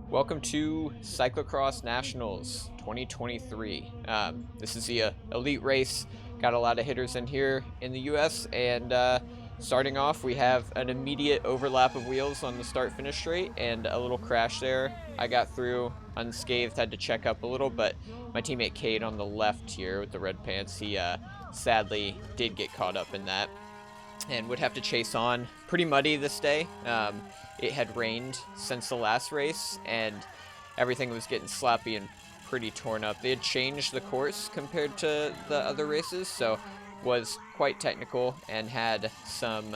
Welcome to Cyclocross Nationals 2023. This is the elite race. Got a lot of hitters in here in the US, and starting off, we have an immediate overlap of wheels on the start-finish straight and a little crash there. I got through unscathed, had to check up a little, but my teammate Cade on the left here with the red pants, he sadly did get caught up in that and would have to chase on. Pretty muddy this day. It had rained since the last race, and everything was getting sloppy and pretty torn up. They had changed the course compared to the other races, so was quite technical and had some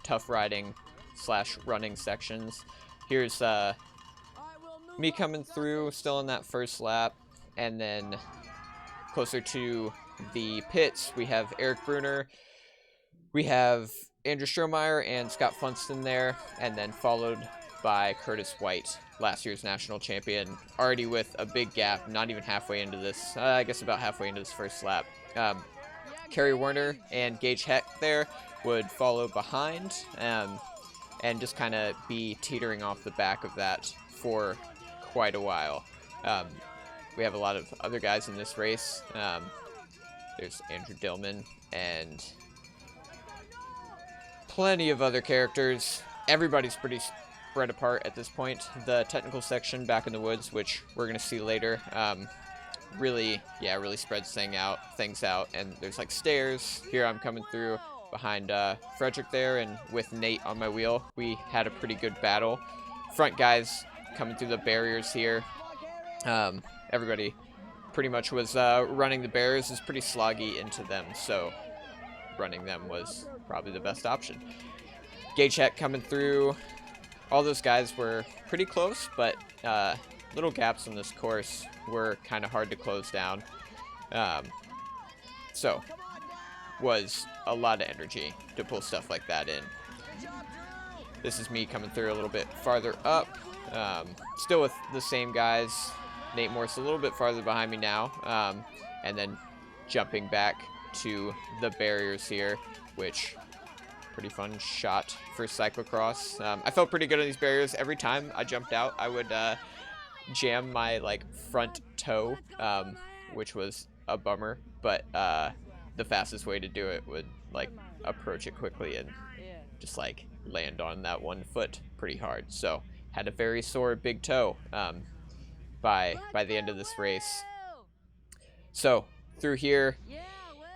tough riding slash running sections. Here's me coming through, still in that first lap, and then closer to the pits, we have Eric Bruner. We have Andrew Strohmeyer and Scott Funston there, and then followed by Curtis White, last year's national champion, already with a big gap, not even halfway into this, I guess about halfway into this first lap. Kerry Werner and Gage Heck there would follow behind, and just kind of be teetering off the back of that for quite a while. We have a lot of other guys in this race. There's Andrew Dillman and plenty of other characters. Everybody's pretty spread apart at this point. The technical section back in the woods, which we're going to see later, really spreads things out. And there's like stairs. Here I'm coming through behind Frederick there, and with Nate on my wheel, we had a pretty good battle. Front guys coming through the barriers here. Everybody pretty much was running the barriers. Is pretty sloggy into them, so running them was probably the best option. Gage Heck coming through. All those guys were pretty close, but little gaps in this course were kind of hard to close down. So was a lot of energy to pull stuff like that in. This is me coming through a little bit farther up. Still with the same guys. Nate Morse a little bit farther behind me now. And then jumping back to the barriers here, which pretty fun shot for cyclocross. I felt pretty good on these barriers. Every time I jumped out, I would jam my front toe, which was a bummer, but the fastest way to do it would approach it quickly and just land on that one foot pretty hard. So had a very sore big toe by the end of this race. So through here,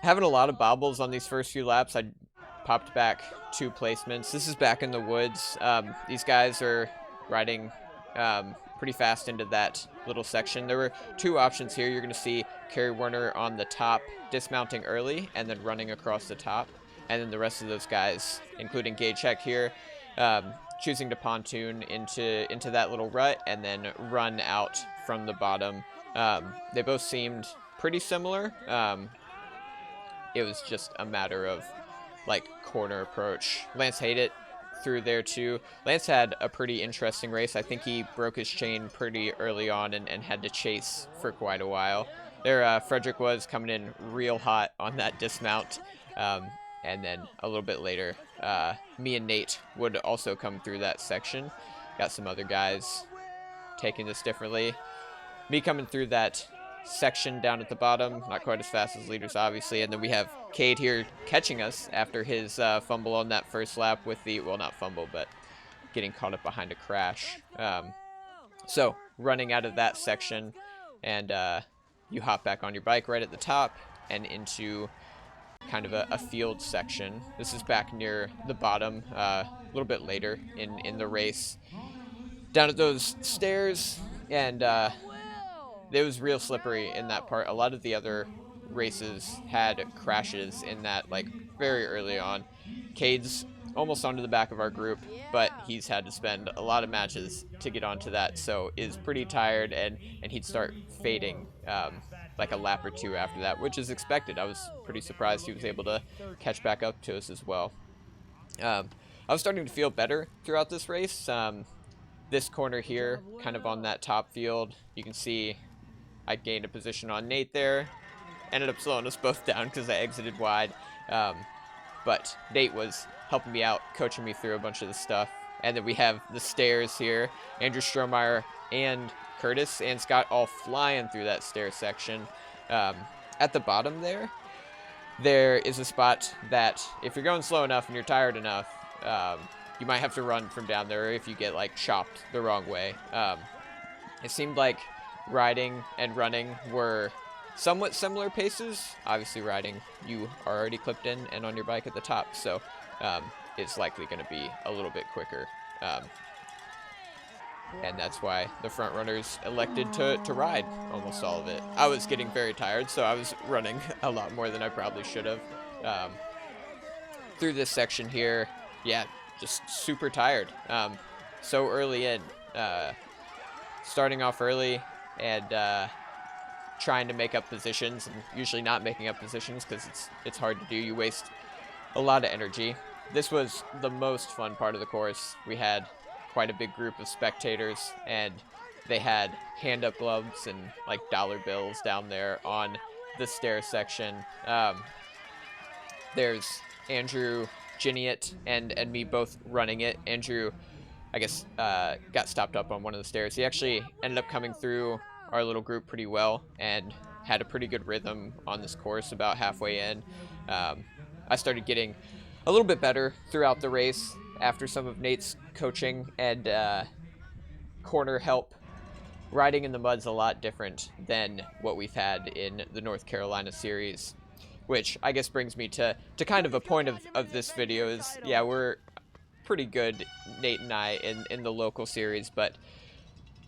having a lot of bobbles on these first few laps. I popped back 2 placements. This is back in the woods. These guys are riding pretty fast into that little section. There were 2 options here. You're going to see Kerry Werner on the top dismounting early and then running across the top. And then the rest of those guys, including Gage Heck here, choosing to pontoon into that little rut and then run out from the bottom. They both seemed pretty similar. It was just a matter of corner approach. Lance Haydet through there too. Lance had a pretty interesting race. I think he broke his chain pretty early on and had to chase for quite a while. There, Frederick was coming in real hot on that dismount. And then a little bit later, me and Nate would also come through that section. Got some other guys taking this differently. Me coming through that section down at the bottom, not quite as fast as leaders obviously, and then we have Cade here catching us after his fumble on that first lap with the, well, not fumble, but getting caught up behind a crash. So running out of that section, and you hop back on your bike right at the top and into kind of a field section. This is back near the bottom, a little bit later in the race. Down at those stairs, and it was real slippery in that part. A lot of the other races had crashes in that very early on. Cade's almost onto the back of our group, but he's had to spend a lot of matches to get onto that, so is pretty tired, and he'd start fading a lap or 2 after that, which is expected. I was pretty surprised he was able to catch back up to us as well. I was starting to feel better throughout this race. This corner here, kind of on that top field, you can see I gained a position on Nate there. Ended up slowing us both down because I exited wide. But Nate was helping me out, coaching me through a bunch of the stuff. And then we have the stairs here. Andrew Strohmeyer and Curtis and Scott all flying through that stair section. At the bottom there is a spot that if you're going slow enough and you're tired enough, you might have to run from down there if you get like chopped the wrong way. It seemed like riding and running were somewhat similar paces. Obviously riding, you are already clipped in and on your bike at the top, so it's likely going to be a little bit quicker. And that's why the front runners elected to ride almost all of it. I was getting very tired, so I was running a lot more than I probably should have. Through this section here, yeah, just super tired. So early in, starting off early and trying to make up positions, and usually not making up positions because it's hard to do. You waste a lot of energy. This was the most fun part of the course. We had quite a big group of spectators, and they had hand-up gloves and like dollar bills down there on the stair section. There's Andrew Giniot and me both running it. Andrew, I guess, got stopped up on one of the stairs. He actually ended up coming through our little group pretty well and had a pretty good rhythm on this course about halfway in. I started getting a little bit better throughout the race after some of Nate's coaching and corner help. Riding in the mud's a lot different than what we've had in the North Carolina series, which I guess brings me to kind of a point of this video is, yeah, we're pretty good, Nate and I, in the local series, but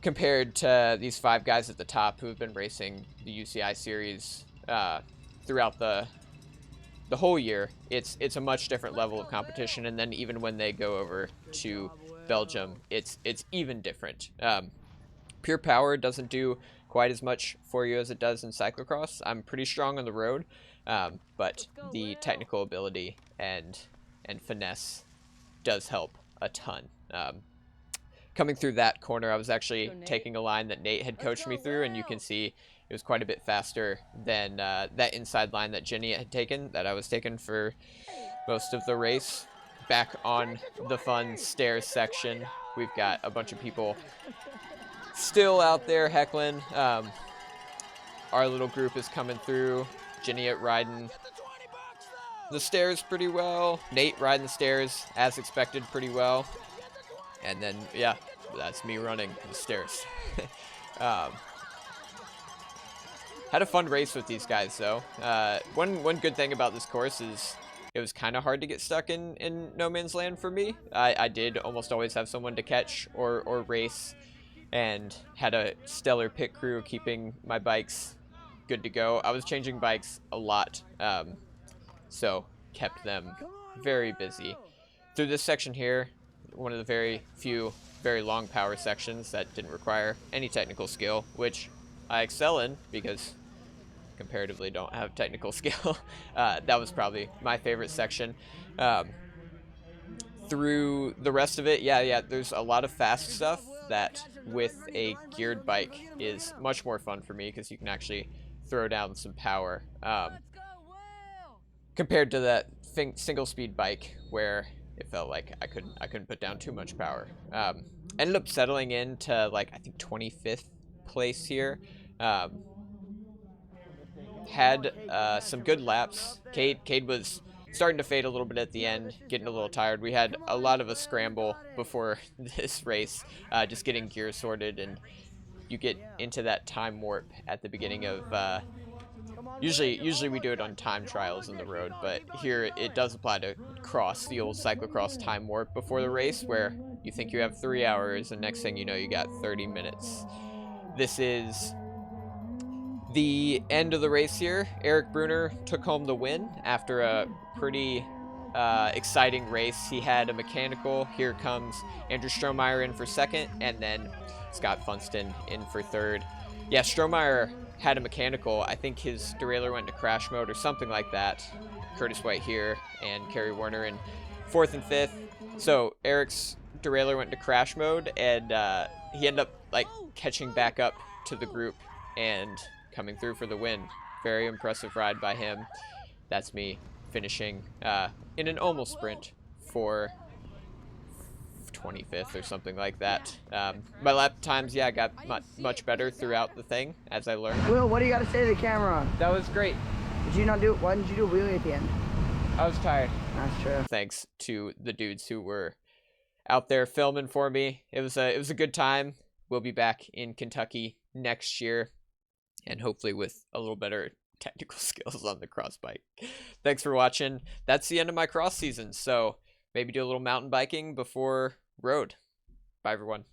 compared to these 5 guys at the top who have been racing the UCI series throughout the whole year, it's a much different level of competition. And then even when they go over to Belgium, it's even different. Pure power doesn't do quite as much for you as it does in cyclocross. I'm pretty strong on the road, but the technical ability and finesse does help a ton. Coming through that corner, I was actually taking a line that Nate had coached me through, and you can see it was quite a bit faster than that inside line that Jenny had taken, that I was taking for most of the race. Back on the fun stairs section, we've got a bunch of people still out there heckling. Our little group is coming through. Jenny riding the stairs pretty well. Nate riding the stairs, as expected, pretty well. And then, yeah, that's me running the stairs. Had a fun race with these guys, though. One good thing about this course is it was kind of hard to get stuck in no man's land for me. I did almost always have someone to catch or race, and had a stellar pit crew keeping my bikes good to go. I was changing bikes a lot, so kept them very busy. Through this section here, one of the very few very long power sections that didn't require any technical skill, which I excel in because comparatively don't have technical skill. That was probably my favorite section. Through the rest of it, yeah, there's a lot of fast stuff that with a geared bike is much more fun for me because you can actually throw down some power compared to that single speed bike where it felt like I couldn't put down too much power. Ended up settling into like I think 25th place here. Had some good laps. Cade was starting to fade a little bit at the end, getting a little tired. We had a lot of a scramble before this race, just getting gear sorted, and you get into that time warp at the beginning of usually we do it on time trials in the road, but here it does apply to cross, the old cyclocross time warp before the race, where you think you have 3 hours and next thing you know you got 30 minutes. This is the end of the race here. Eric Bruner took home the win after a pretty exciting race. He had a mechanical. Here comes Andrew Strohmeyer in for second, and then Scott Funston in for third. Yeah, Strohmeyer had a mechanical. I think his derailleur went into crash mode or something like that. Curtis White here and Kerry Werner in fourth and fifth. So Eric's derailleur went into crash mode, and he ended up like catching back up to the group and coming through for the win. Very impressive ride by him. That's me finishing in an almost sprint for 25th or something like that. My lap times, yeah, got much better throughout the thing as I learned. Will, what do you got to say to the camera? That was great. Why didn't you do a wheelie at the end? I was tired. That's true. Thanks to the dudes who were out there filming for me. It was a good time. We'll be back in Kentucky next year, and hopefully with a little better technical skills on the cross bike. Thanks for watching. That's the end of my cross season, so maybe do a little mountain biking before road. Bye, everyone.